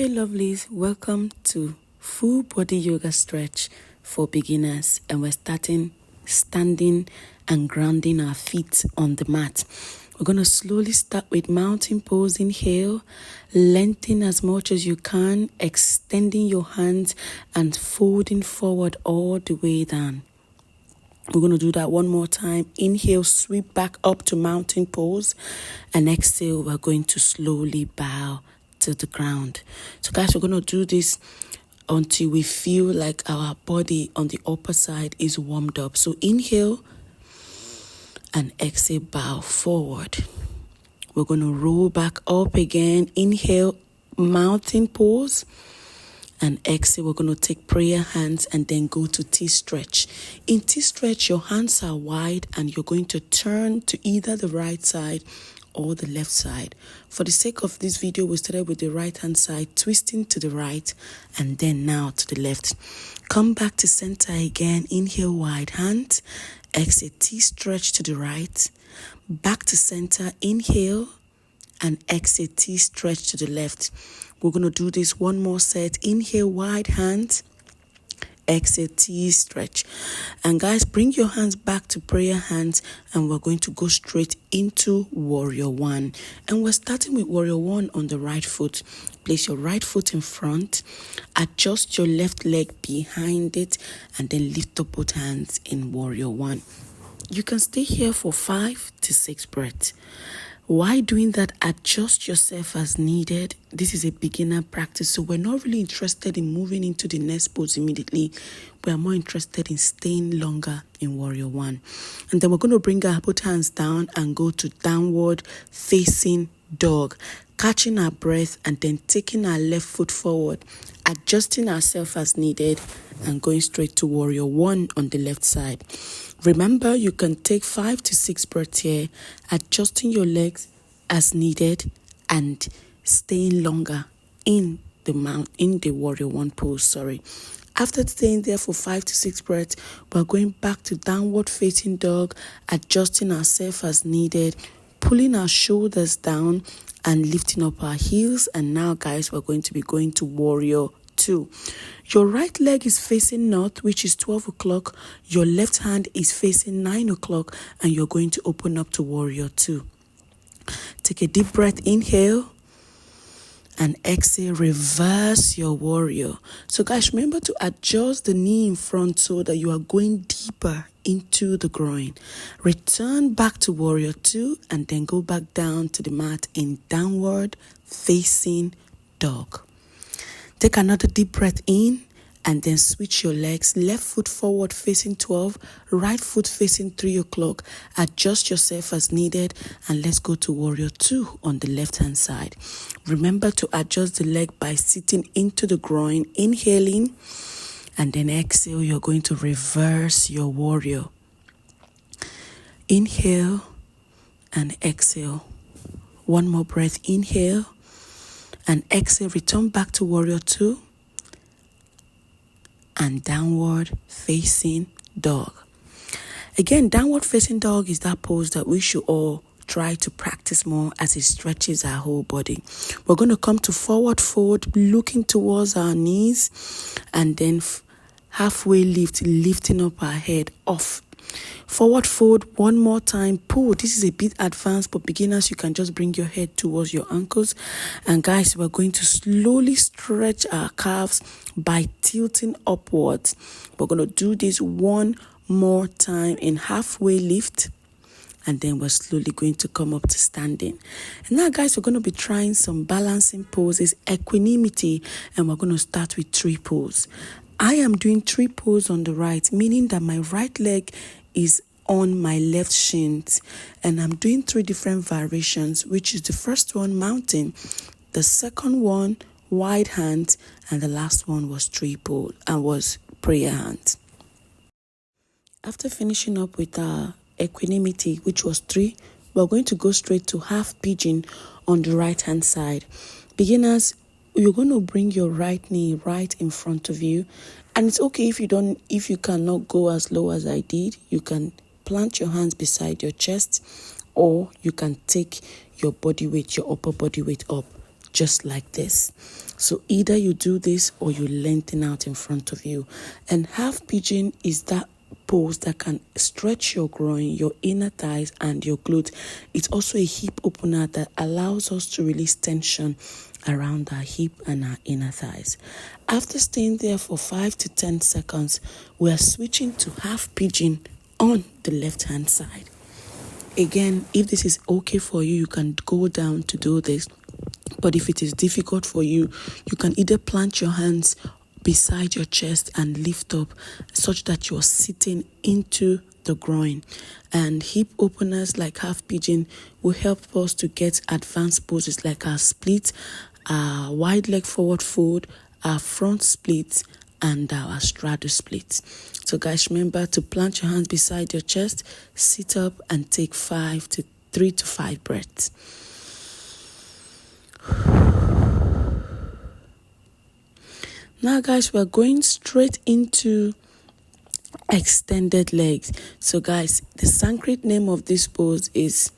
Hey lovelies, welcome to full body yoga stretch for beginners, and we're starting standing and grounding our feet on the mat. We're going to slowly start with mountain pose. Inhale, lengthen as much as you can, extending your hands and folding forward all the way down. We're going to do that one more time. Inhale, sweep back up to mountain pose, and exhale, we're going to slowly bow to the ground. So guys, we're going to do this until we feel like our body on the upper side is warmed up. So inhale and exhale, bow forward. We're going to roll back up again. Inhale, mountain pose. And exhale, we're going to take prayer hands and then go to T-stretch. In T-stretch, your hands are wide and you're going to turn to either the right side or the left side. For the sake of this video, we started with the right hand side, twisting to the right and then now to the left. Come back to center again. Inhale, wide hand. Exhale, T-stretch to the right. Back to center. Inhale and exhale, T-stretch to the left. We're going to do this one more set. Inhale, wide hand. Exhale, T-stretch. And guys, bring your hands back to prayer hands and we're going to go straight into warrior one. And we're starting with warrior one on the right foot. Place your right foot in front. Adjust your left leg behind it and then lift up both hands in warrior one. You can stay here for 5 to 6 breaths. While doing that, adjust yourself as needed. This is a beginner practice, so we're not really interested in moving into the next pose immediately. We are more interested in staying longer in warrior one. And then we're going to bring our both hands down and go to downward facing dog, catching our breath and then taking our left foot forward, adjusting ourselves as needed and going straight to warrior one on the left side. Remember, you can take 5 to 6 breaths here, adjusting your legs as needed and staying longer in the warrior one pose. After staying there for 5 to 6 breaths, we're going back to downward facing dog, adjusting ourselves as needed, pulling our shoulders down and lifting up our heels. And now guys, we're going to be going to warrior two. Your right leg is facing north, which is 12 o'clock. Your left hand is facing 9 o'clock and you're going to open up to warrior two. Take a deep breath, inhale and exhale, reverse your warrior. So guys, remember to adjust the knee in front so that you are going deeper into the groin. Return back to warrior two and then go back down to the mat in downward facing dog. Take another deep breath in and then switch your legs. Left foot forward facing 12, right foot facing 3 o'clock. Adjust yourself as needed and let's go to warrior two on the left hand side. Remember to adjust the leg by sitting into the groin, inhaling and then exhale. You're going to reverse your warrior. Inhale and exhale. One more breath, inhale. And exhale, return back to warrior two and downward facing dog. Again, downward facing dog is that pose that we should all try to practice more as it stretches our whole body. We're going to come to forward fold, looking towards our knees and then halfway lift, lifting up our head off. Forward fold one more time, pull. This is a bit advanced, but beginners, you can just bring your head towards your ankles. And guys, we're going to slowly stretch our calves by tilting upwards. We're going to do this one more time in halfway lift. And then we're slowly going to come up to standing. And now guys, we're going to be trying some balancing poses, equanimity, and we're going to start with 3 poses. I am doing 3 poses on the right, meaning that my right leg is on my left shins. And I'm doing 3 different variations, which is the first one, mountain. The second one, wide hand. And the last one was 3 pose and was prayer hand. After finishing up with our equanimity, which was 3, we're going to go straight to half pigeon on the right hand side. Beginners, you're going to bring your right knee right in front of you, and it's okay if you cannot go as low as I did. You can plant your hands beside your chest, or you can take your body weight, your upper body weight up just like this. So either you do this or you lengthen out in front of you. And half pigeon is that pose that can stretch your groin, your inner thighs, and your glutes. It's also a hip opener that allows us to release tension around our hip and our inner thighs. After staying there for 5 to 10 seconds, we are switching to half pigeon on the left hand side. Again, if this is okay for you, you can go down to do this. But if it is difficult for you, you can either plant your hands beside your chest and lift up such that you're sitting into the groin. And hip openers like half pigeon will help us to get advanced poses like our split, our wide leg forward fold, our front split, and our straddle split. So guys, remember to plant your hands beside your chest, sit up, and take 3 to 5 breaths. Now guys, we're going straight into extended legs. So guys, the Sanskrit name of this pose is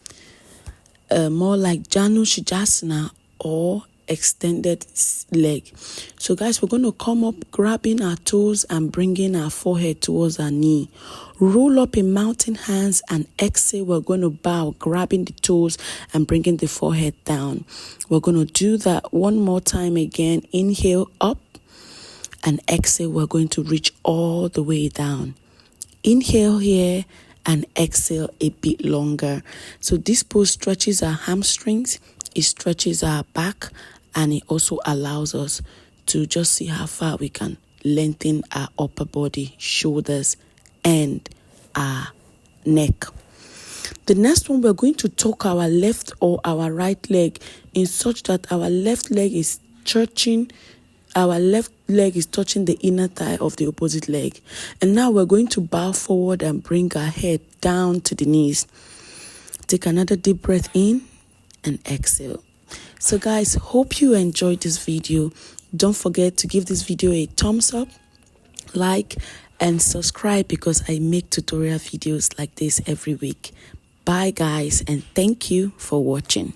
more like Janu Shirshasana or extended leg. So guys, we're going to come up grabbing our toes and bringing our forehead towards our knee. Roll up in mountain hands and exhale. We're going to bow, grabbing the toes and bringing the forehead down. We're going to do that one more time again. Inhale up and exhale. We're going to reach all the way down. Inhale here and exhale a bit longer. So this pose stretches our hamstrings, it stretches our back, and it also allows us to just see how far we can lengthen our upper body, shoulders, and our neck. The next one, we're going to tuck our left or our right leg in such that our left leg is touching the inner thigh of the opposite leg. And now we're going to bow forward and bring our head down to the knees. Take another deep breath in and exhale. So guys, hope you enjoyed this video. Don't forget to give this video a thumbs up, like, and subscribe because I make tutorial videos like this every week. Bye guys, and thank you for watching.